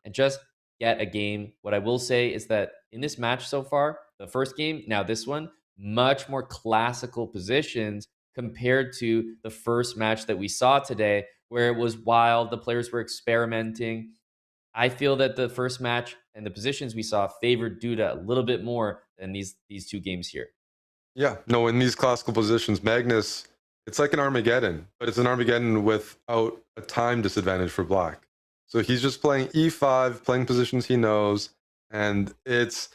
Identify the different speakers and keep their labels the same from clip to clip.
Speaker 1: and just get a game. What I will say is that in this match so far, the first game, now this one, much more classical positions compared to the first match that we saw today, where it was wild. The players were experimenting. I feel that the first match and the positions we saw favored Duda a little bit more than these two games here.
Speaker 2: Yeah, no, in these classical positions, Magnus, it's like an Armageddon, but it's an Armageddon without a time disadvantage for black. So he's just playing e5, playing positions he knows, and it's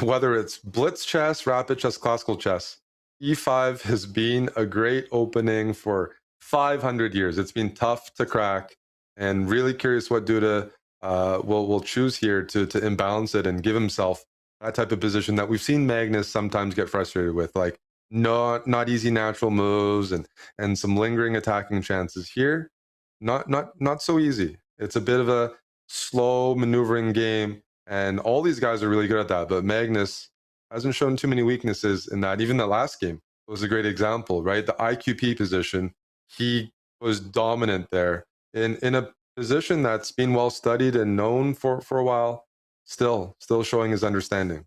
Speaker 2: whether it's blitz chess, rapid chess, classical chess, e5 has been a great opening for 500 years. It's been tough to crack, and really curious what Duda will choose here to imbalance it and give himself that type of position that we've seen Magnus sometimes get frustrated with, like not easy natural moves and some lingering attacking chances here. Not so easy. It's a bit of a slow maneuvering game, and all these guys are really good at that. But Magnus hasn't shown too many weaknesses in that. Even the last game was a great example, right? The IQP position, he was dominant there in a position that's been well studied and known for a while. Still showing his understanding.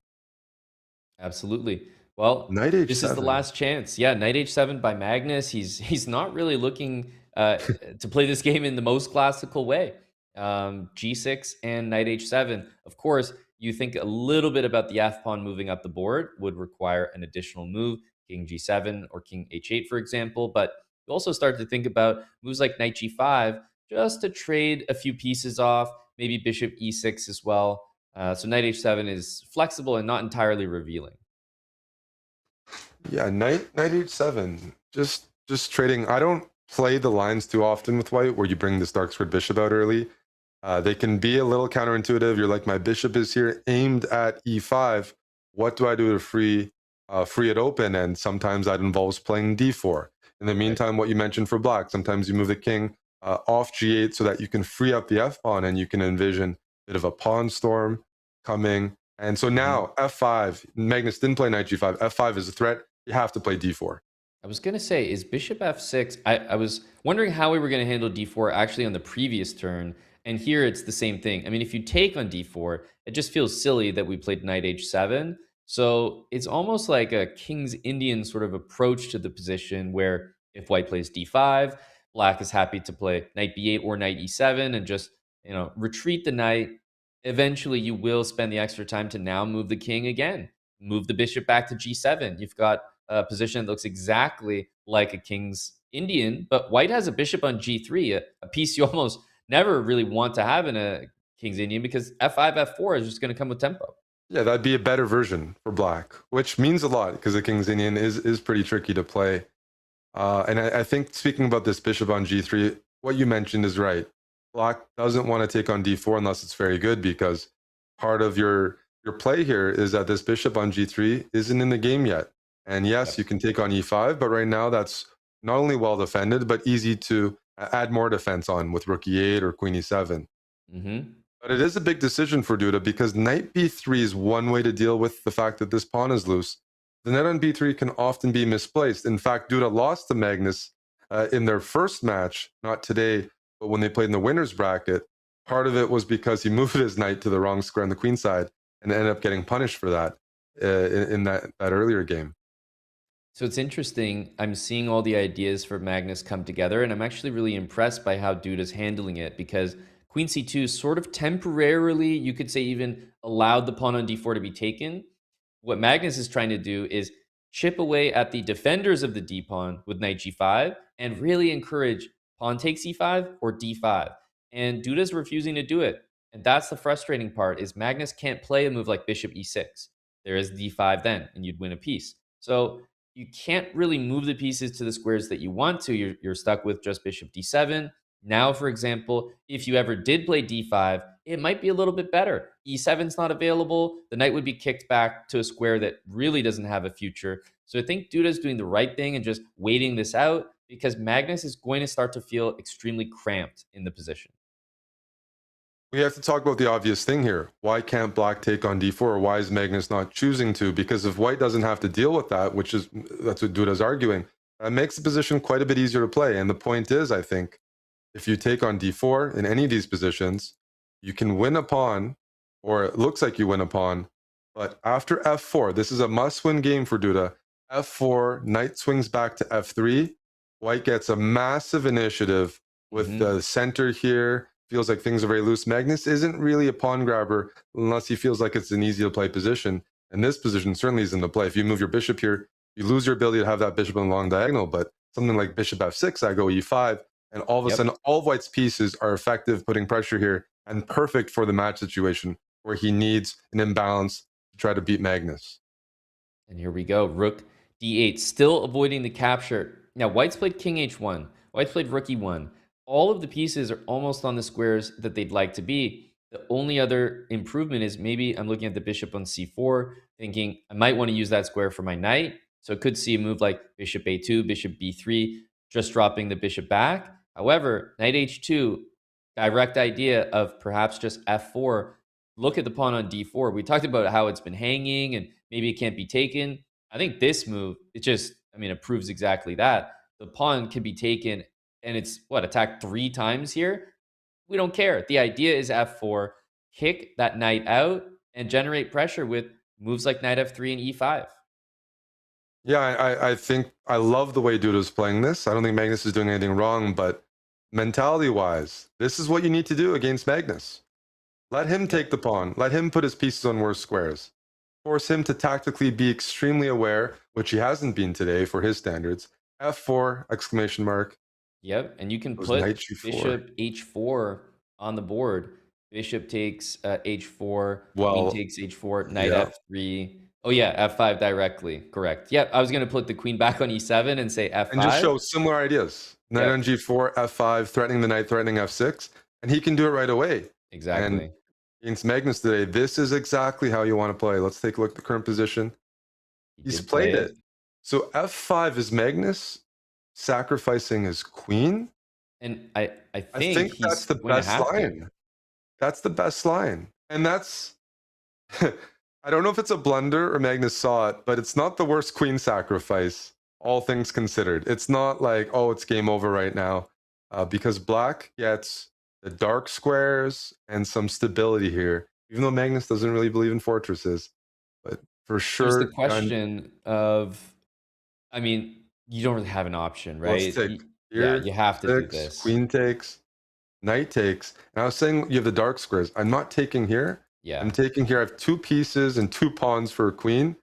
Speaker 1: Absolutely. Well,
Speaker 2: Knight
Speaker 1: this is the
Speaker 2: h7.
Speaker 1: last chance. Yeah, knight h7 by Magnus. He's not really looking to play this game in the most classical way. G6 and knight h7. Of course, you think a little bit about the f pawn moving up the board would require an additional move, king g7 or king h8, for example. But you also start to think about moves like knight g5 just to trade a few pieces off, maybe bishop e6 as well. So knight h7 is flexible and not entirely revealing.
Speaker 2: Yeah, knight h7. Just trading. I don't play the lines too often with white where you bring this dark squared bishop out early. They can be a little counterintuitive. You're like, my bishop is here aimed at e5. What do I do to free it open? And sometimes that involves playing d4. In the meantime, what you mentioned for black, sometimes you move the king off g8 so that you can free up the f pawn, and you can envision a bit of a pawn storm coming. And so now f5, Magnus didn't play knight g5. f5 is a threat. You have to play d4.
Speaker 1: I was going to say, is bishop f6? I was wondering how we were going to handle d4 actually on the previous turn. And here it's the same thing. I mean, if you take on d4, it just feels silly that we played knight h7. So it's almost like a King's Indian sort of approach to the position where if white plays d5, black is happy to play knight b8 or knight e7 and just, retreat the knight. Eventually, you will spend the extra time to now move the king again, move the bishop back to g7. You've got a position that looks exactly like a King's Indian, but white has a bishop on g3, a piece you almost never really want to have in a King's Indian because f5, f4 is just going to come with tempo.
Speaker 2: Yeah, that'd be a better version for black, which means a lot because the King's Indian is pretty tricky to play. And I think speaking about this bishop on g3, what you mentioned is right. Black doesn't want to take on d4 unless it's very good, because part of your play here is that this bishop on g3 isn't in the game yet. And yes, you can take on e5, but right now that's not only well defended, but easy to add more defense on with rook e8 or queen e7. But it is a big decision for Duda, because knight b3 is one way to deal with the fact that this pawn is loose. The knight on b3 can often be misplaced. In fact, Duda lost to Magnus in their first match, not today, but when they played in the winner's bracket. Part of it was because he moved his knight to the wrong square on the queen side and ended up getting punished for that in that earlier game.
Speaker 1: So it's interesting. I'm seeing all the ideas for Magnus come together, and I'm actually really impressed by how Duda's handling it, because Queen C2 sort of temporarily, you could say even allowed the pawn on D4 to be taken. What Magnus is trying to do is chip away at the defenders of the D pawn with Knight G5 and really encourage pawn takes E5 or D5. And Duda's refusing to do it. And that's the frustrating part, is Magnus can't play a move like Bishop E6. There is D5 then, and you'd win a piece. So you can't really move the pieces to the squares that you want to. You're stuck with just Bishop D7. Now, for example, if you ever did play D5, it might be a little bit better. E7's not available. The knight would be kicked back to a square that really doesn't have a future. So I think Duda's doing the right thing and just waiting this out, because Magnus is going to start to feel extremely cramped in the position.
Speaker 2: We have to talk about the obvious thing here. Why can't black take on d4? Or why is Magnus not choosing to? Because if white doesn't have to deal with that, that's what Duda's arguing, that makes the position quite a bit easier to play. And the point is, I think, if you take on d4 in any of these positions, you can win a pawn, or it looks like you win a pawn. But after f4, this is a must-win game for Duda. f4, knight swings back to f3. White gets a massive initiative with the center here. Feels like things are very loose. Magnus isn't really a pawn grabber unless he feels like it's an easy to play position. And this position certainly isn't the play. If you move your bishop here, you lose your ability to have that bishop on the long diagonal. But something like bishop f6, I go e5, and all of a sudden, all of White's pieces are effective, putting pressure here, and perfect for the match situation where he needs an imbalance to try to beat Magnus.
Speaker 1: And here we go. Rook d8, still avoiding the capture. Now, White's played king h1. White's played rook e1. All of the pieces are almost on the squares that they'd like to be. The only other improvement is maybe I'm looking at the bishop on c4, thinking I might want to use that square for my knight. So it could see a move like bishop a2, bishop b3, just dropping the bishop back. However, knight h2, direct idea of perhaps just f4. Look at the pawn on d4. We talked about how it's been hanging and maybe it can't be taken. I think this move, it proves exactly that. The pawn can be taken and it's attacked 3 times here. We don't care. The idea is f4, kick that knight out and generate pressure with moves like knight f3 and e5.
Speaker 2: Yeah, I think I love the way Duda's playing this. I don't think Magnus is doing anything wrong, but mentality-wise, this is what you need to do against Magnus. Let him take the pawn. Let him put his pieces on worse squares. Force him to tactically be extremely aware, which he hasn't been today for his standards. F4, exclamation mark.
Speaker 1: Yep, and you can put bishop h4 on the board. Bishop takes h4, queen takes h4, knight f3. Oh yeah, f5 directly. Correct. Yep, I was going to put the queen back on e7 and say f5.
Speaker 2: And just show similar ideas. Knight on g4, f5, threatening the knight, threatening f6. And he can do it right away.
Speaker 1: Exactly.
Speaker 2: And against Magnus today, this is exactly how you want to play. Let's take a look at the current position. He's played it. So f5 is Magnus sacrificing his queen.
Speaker 1: And I think
Speaker 2: that's the best line. That's the best line. And that's, I don't know if it's a blunder or Magnus saw it, but it's not the worst queen sacrifice, all things considered. It's not like, oh, it's game over right now, because Black gets the dark squares and some stability here, even though Magnus doesn't really believe in fortresses. But for sure,
Speaker 1: there's the question of, you don't really have an option, right?
Speaker 2: Let's take here,
Speaker 1: you have to do this.
Speaker 2: Queen takes, knight takes. And I was saying you have the dark squares. I'm not taking here.
Speaker 1: Yeah.
Speaker 2: I'm taking here. I have 2 pieces and 2 pawns for a queen,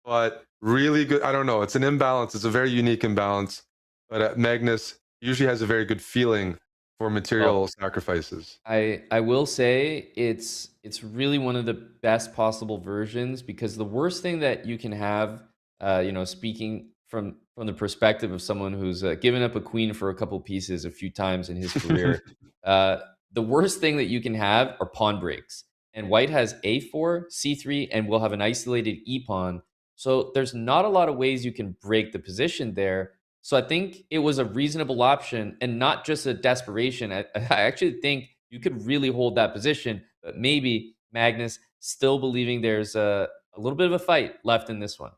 Speaker 2: but really good. I don't know. It's an imbalance. It's a very unique imbalance. But Magnus usually has a very good feeling for material sacrifices.
Speaker 1: I will say it's really one of the best possible versions, because the worst thing that you can have, speaking from the perspective of someone who's given up a queen for a couple pieces a few times in his career, the worst thing that you can have are pawn breaks. And White has a4, c3, and will have an isolated e-pawn. So there's not a lot of ways you can break the position there. So I think it was a reasonable option and not just a desperation. I actually think you could really hold that position, but maybe Magnus still believing there's a little bit of a fight left in this one.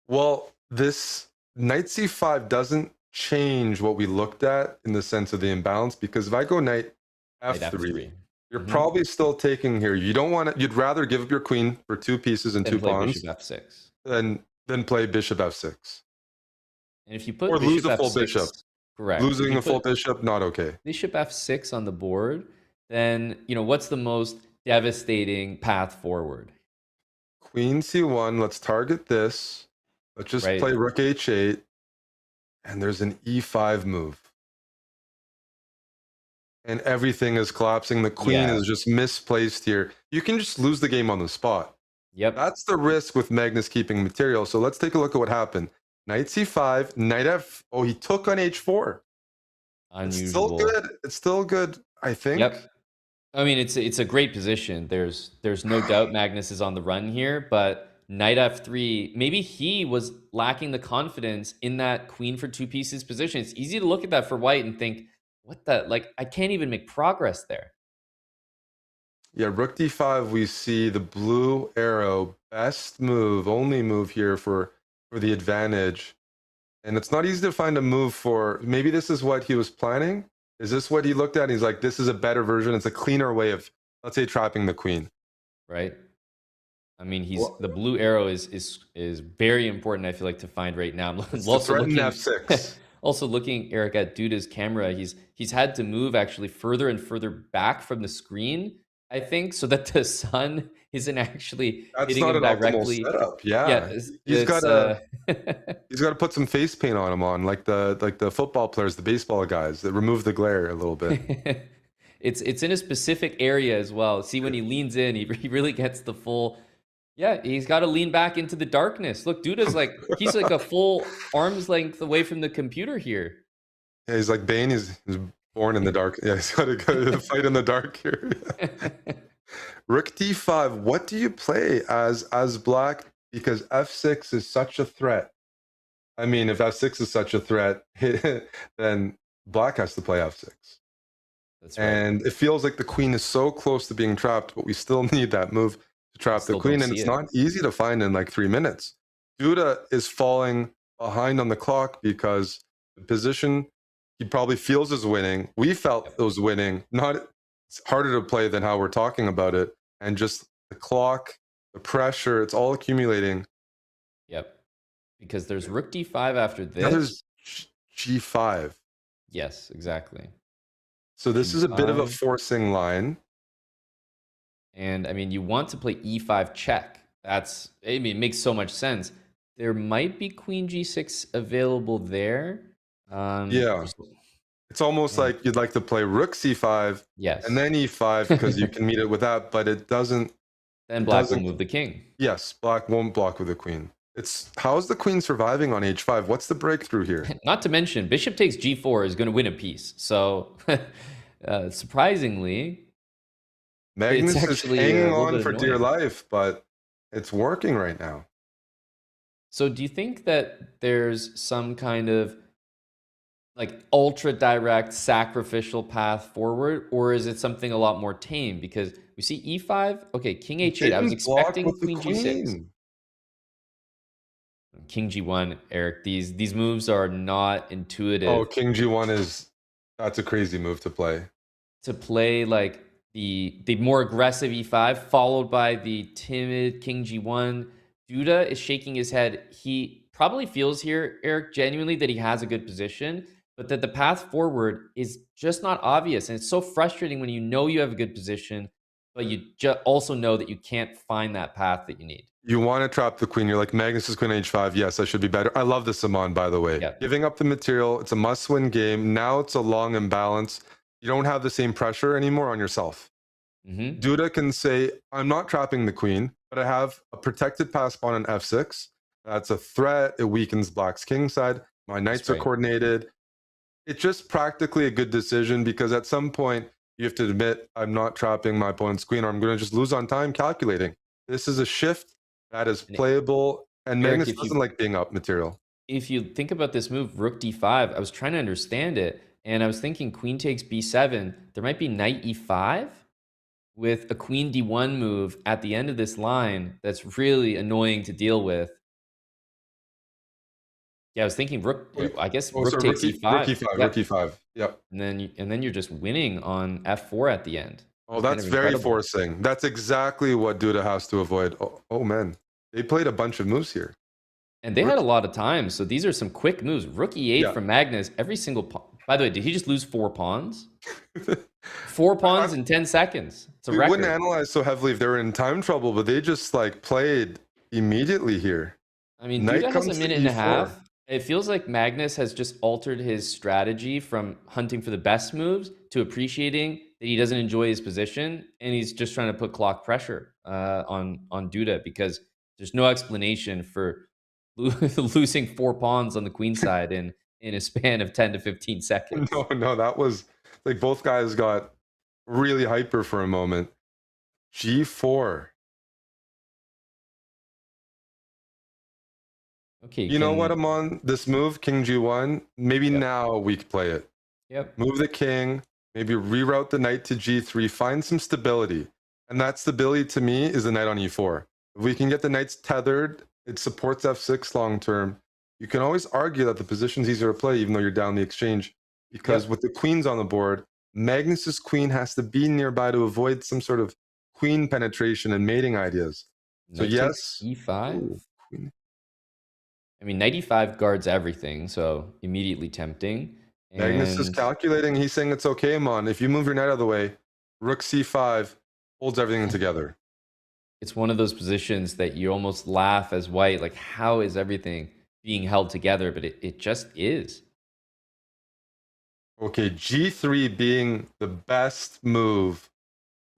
Speaker 2: Well, this knight c5 doesn't change what we looked at in the sense of the imbalance, because if I go knight f3, you're probably still taking here. You don't want to, you'd rather give up your queen for 2 pieces and 2 pawns
Speaker 1: bishop f6
Speaker 2: than play bishop f6.
Speaker 1: And if you put
Speaker 2: or
Speaker 1: bishop
Speaker 2: lose a full
Speaker 1: f6,
Speaker 2: bishop.
Speaker 1: Correct.
Speaker 2: Losing a full bishop, not okay.
Speaker 1: Bishop f6 on the board, then, what's the most devastating path forward?
Speaker 2: Queen c1, let's target this. Let's just play rook h8. And there's an e5 move. And everything is collapsing. The queen is just misplaced here. You can just lose the game on the spot.
Speaker 1: Yep.
Speaker 2: That's the risk with Magnus keeping material. So let's take a look at what happened. Knight c5, knight f. Oh, he took on h4.
Speaker 1: Unusual.
Speaker 2: It's still good. It's still good, I think.
Speaker 1: Yep. It's a great position. There's no doubt Magnus is on the run here, but knight f3, maybe he was lacking the confidence in that queen for 2 pieces position. It's easy to look at that for White and think, what the, I can't even make progress there.
Speaker 2: Yeah, rook d5, we see the blue arrow, best move, only move here for the advantage. And it's not easy to find a move for, maybe this is what he was planning. Is this what he looked at? He's like, this is a better version. It's a cleaner way of let's say trapping the queen.
Speaker 1: right? I mean,
Speaker 2: Well,
Speaker 1: the blue arrow is very important. I feel like to find right now. I'm
Speaker 2: it's to
Speaker 1: also
Speaker 2: threaten
Speaker 1: looking,
Speaker 2: f6.
Speaker 1: also looking, Eric, at Duda's camera. He's had to move actually further and further back from the screen, I think, so that the sun isn't actually
Speaker 2: That's
Speaker 1: hitting
Speaker 2: not
Speaker 1: him
Speaker 2: an optimal
Speaker 1: directly.
Speaker 2: setup.
Speaker 1: Yeah,
Speaker 2: Yeah, he's got
Speaker 1: it's
Speaker 2: to he's got to put some face paint on him, on like the football players, the baseball guys that remove the glare a little bit.
Speaker 1: it's in a specific area as well. See, when he leans in, he really gets the full. Yeah, he's got to lean back into the darkness. Look, Duda's like he's like a full arm's length away from the computer here.
Speaker 2: Yeah, he's like Bane. He's born in the dark. Yeah, he's got to go to fight in the dark here. Rook d5. What do you play as black? Because f6 is such a threat. I mean, if f6 is such a threat, then black has to play f6.
Speaker 1: That's right.
Speaker 2: And it feels like the queen is so close to being trapped, but we still need that move to trap the
Speaker 1: Still don't
Speaker 2: queen, and
Speaker 1: see
Speaker 2: it's
Speaker 1: it.
Speaker 2: not easy to find in like 3 minutes. Duda is falling behind on the clock because the position he probably feels is winning. We felt it was winning. Not It's harder to play than how we're talking about it, and just the clock, the pressure, it's all accumulating.
Speaker 1: Yep. Because there's Rook D5 after
Speaker 2: Now
Speaker 1: this.
Speaker 2: there's g5.
Speaker 1: Yes, exactly.
Speaker 2: So this is a bit of a
Speaker 1: G5.
Speaker 2: forcing line.
Speaker 1: And I mean, you want to play E5 check. I mean, it makes so much sense. There might be Queen G6 available there.
Speaker 2: Yeah.
Speaker 1: Just-
Speaker 2: It's almost
Speaker 1: man,
Speaker 2: like you'd like to play rook c5 and
Speaker 1: yes.
Speaker 2: then e5 because you can meet it with that, but it doesn't.
Speaker 1: Then
Speaker 2: It
Speaker 1: black will
Speaker 2: doesn't.
Speaker 1: move the king.
Speaker 2: Yes, black won't block with the queen. It's how's the queen surviving on h5? What's the breakthrough here?
Speaker 1: Not to mention, bishop takes G4 is going to win a piece. So, surprisingly, it's
Speaker 2: Magnus is
Speaker 1: actually a
Speaker 2: hanging
Speaker 1: little
Speaker 2: on
Speaker 1: bit
Speaker 2: for dear
Speaker 1: annoying.
Speaker 2: life, but it's working right now.
Speaker 1: So, do you think that there's some kind of like ultra direct sacrificial path forward, or is it something a lot more tame? Because we see e5, okay, king
Speaker 2: It
Speaker 1: h8. I was
Speaker 2: didn't block
Speaker 1: expecting
Speaker 2: with the
Speaker 1: queen g6,
Speaker 2: queen.
Speaker 1: king g1. Eric, these moves are not
Speaker 2: Oh,
Speaker 1: intuitive
Speaker 2: king g1 that's a crazy move to play.
Speaker 1: to play. Like the more aggressive e5 followed by the timid king g1. Duda is shaking his head. He probably feels here, Eric, genuinely that he has a good position, but that the path forward is just not obvious. And it's so frustrating when you know you have a good position, but you also know that you can't find that path that you need.
Speaker 2: You want to trap the queen. You're like, Magnus is queen h5. Yes, I should be better. I love this Simon, by the way.
Speaker 1: Yeah.
Speaker 2: Giving up the material. It's a must-win game. Now it's a long imbalance. You don't have the same pressure anymore on yourself.
Speaker 1: Mm-hmm.
Speaker 2: Duda can say, I'm not trapping the queen, but I have a protected pass pawn on f6. That's a threat. It weakens black's king side. My knights are
Speaker 1: right.
Speaker 2: coordinated. It's just practically a good decision because at some point you have to admit, I'm not trapping my opponent's queen, or I'm going to just lose on time calculating. This is a shift that is
Speaker 1: And
Speaker 2: playable, and
Speaker 1: Eric,
Speaker 2: Magnus doesn't like being up material.
Speaker 1: if you think about this move, Rook D5, I was trying to understand it, and I was thinking Queen takes B7. There might be Knight E5 with a Queen D1 move at the end of this line that's really annoying to deal with. Yeah, I was thinking Rook. I guess
Speaker 2: Oh, so
Speaker 1: Rook takes E5.
Speaker 2: rookie 5,
Speaker 1: Yep.
Speaker 2: rookie 5. Yep.
Speaker 1: And then you're just winning on F4 at the end.
Speaker 2: Oh,
Speaker 1: Kind
Speaker 2: that's
Speaker 1: of
Speaker 2: very
Speaker 1: incredible.
Speaker 2: forcing. That's exactly what Duda has to avoid. Oh man, they played a bunch of moves here.
Speaker 1: And they had a lot of time, so these are some quick moves. Rook E8
Speaker 2: Yeah.
Speaker 1: from Magnus. Every single pawn. By the way, did he just lose 4 pawns? 4 pawns in 10 seconds. It's a
Speaker 2: We
Speaker 1: record.
Speaker 2: wouldn't analyze so heavily if they were in time trouble, but they just like played immediately here.
Speaker 1: I mean,
Speaker 2: Knight
Speaker 1: Duda has a
Speaker 2: comes to
Speaker 1: minute and a
Speaker 2: e4.
Speaker 1: half. It feels like Magnus has just altered his strategy from hunting for the best moves to appreciating that he doesn't enjoy his position, and he's just trying to put clock pressure on Duda because there's no explanation for losing 4 pawns on the queen side in a span of 10 to 15 seconds.
Speaker 2: No, that was like both guys got really hyper for a moment. G4.
Speaker 1: Okay,
Speaker 2: You know what, I'm on this move, King G1. Maybe now we could play it.
Speaker 1: Yep.
Speaker 2: Move the king, maybe reroute the knight to G3, find some stability. And that stability to me is the knight on E4. If we can get the knights tethered, it supports F6 long term. You can always argue that the position's easier to play even though you're down the exchange. Because with the queens on the board, Magnus's queen has to be nearby to avoid some sort of queen penetration and mating ideas. So
Speaker 1: Knight takes
Speaker 2: yes.
Speaker 1: e5.
Speaker 2: Ooh, queen.
Speaker 1: I mean, knight e5 guards everything, so immediately tempting.
Speaker 2: Magnus is
Speaker 1: And
Speaker 2: calculating. He's saying it's okay, Amon. If you move your knight out of the way, rook c5 holds everything together.
Speaker 1: it's one of those positions that you almost laugh as white, like, how is everything being held together? But it just is.
Speaker 2: Okay, g3 being the best move.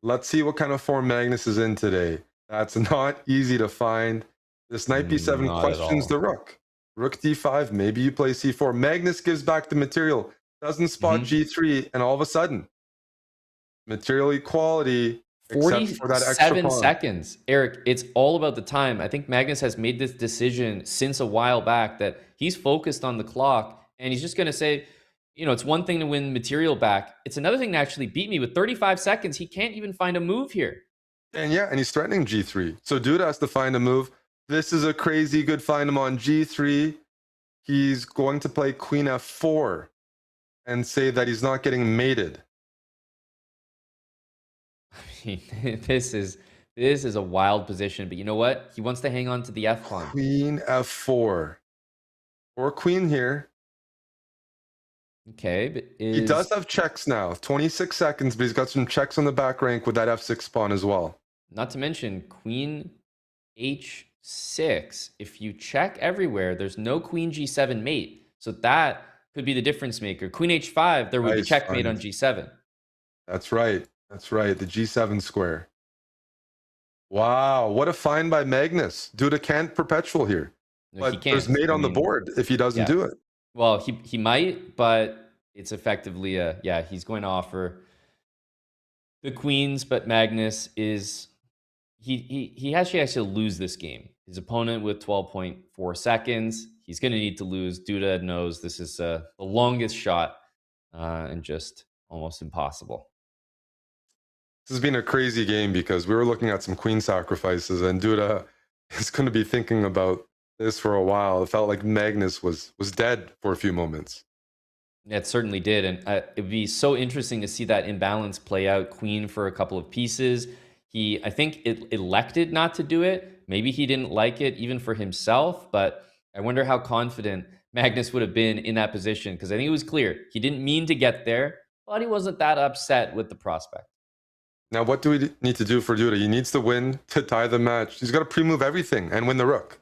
Speaker 2: Let's see what kind of form Magnus is in today. That's not easy to find. This knight b7
Speaker 1: Not at
Speaker 2: questions
Speaker 1: all.
Speaker 2: the rook. Rook d5, maybe you play c4. Magnus gives back the material, doesn't spot g3, and all of a sudden, material equality, except for that extra
Speaker 1: 47
Speaker 2: pawn.
Speaker 1: seconds. Eric, it's all about the time. I think Magnus has made this decision since a while back that he's focused on the clock, and he's just going to say, you know, it's one thing to win material back. It's another thing to actually beat me. With 35 seconds, he can't even find a move here.
Speaker 2: And yeah, and he's threatening g3. So Duda has to find a move. This is a crazy good find him on g3. He's going to play queen f4 and say that he's not getting mated.
Speaker 1: I mean, this is a wild position, but you know what? He wants to hang on to the F pawn.
Speaker 2: Queen f4 or queen here.
Speaker 1: Okay, but
Speaker 2: He does have checks now. 26 seconds, but he's got some checks on the back rank with that f6 pawn as well.
Speaker 1: not to mention queen h6. If you check everywhere, there's no queen g7 mate. So that could be the difference maker. Queen h5, there would be checkmate on g7.
Speaker 2: That's right. That's right. The g7 square. Wow, what a find by Magnus. Duda can't perpetual here.
Speaker 1: No,
Speaker 2: But
Speaker 1: he can't.
Speaker 2: there's mate on the board if he doesn't do it.
Speaker 1: Well, he might, but it's effectively yeah, he's going to offer the queens, but Magnus is he actually has to lose this game. His opponent with 12.4 seconds. He's going to need to lose. Duda knows this is the longest shot and just almost impossible.
Speaker 2: This has been a crazy game because we were looking at some queen sacrifices, and Duda is going to be thinking about this for a while. It felt like Magnus was dead for a few moments.
Speaker 1: It certainly did, and it'd be so interesting to see that imbalance play out. Queen for a couple of pieces. I think, elected not to do it. Maybe he didn't like it even for himself, but I wonder how confident Magnus would have been in that position, because I think it was clear he didn't mean to get there, but he wasn't that upset with the prospect.
Speaker 2: Now, what do we need to do for Duda? He needs to win to tie the match. He's got to pre-move everything and win the rook.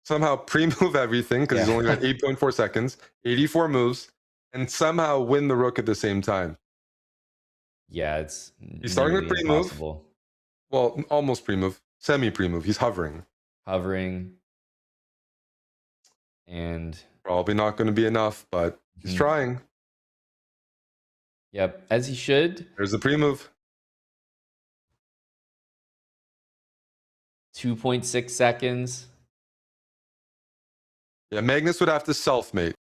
Speaker 2: Somehow pre-move everything, because he's only got 8.4 seconds, 84 moves, and somehow win the rook at the same time.
Speaker 1: Yeah,
Speaker 2: he's starting to pre-move.
Speaker 1: Impossible.
Speaker 2: Well, almost pre-move, semi-pre-move. He's hovering.
Speaker 1: And
Speaker 2: probably not going to be enough, but he's trying.
Speaker 1: Yep, as he should.
Speaker 2: There's the pre-move.
Speaker 1: 2.6 seconds.
Speaker 2: Yeah, Magnus would have to self-mate.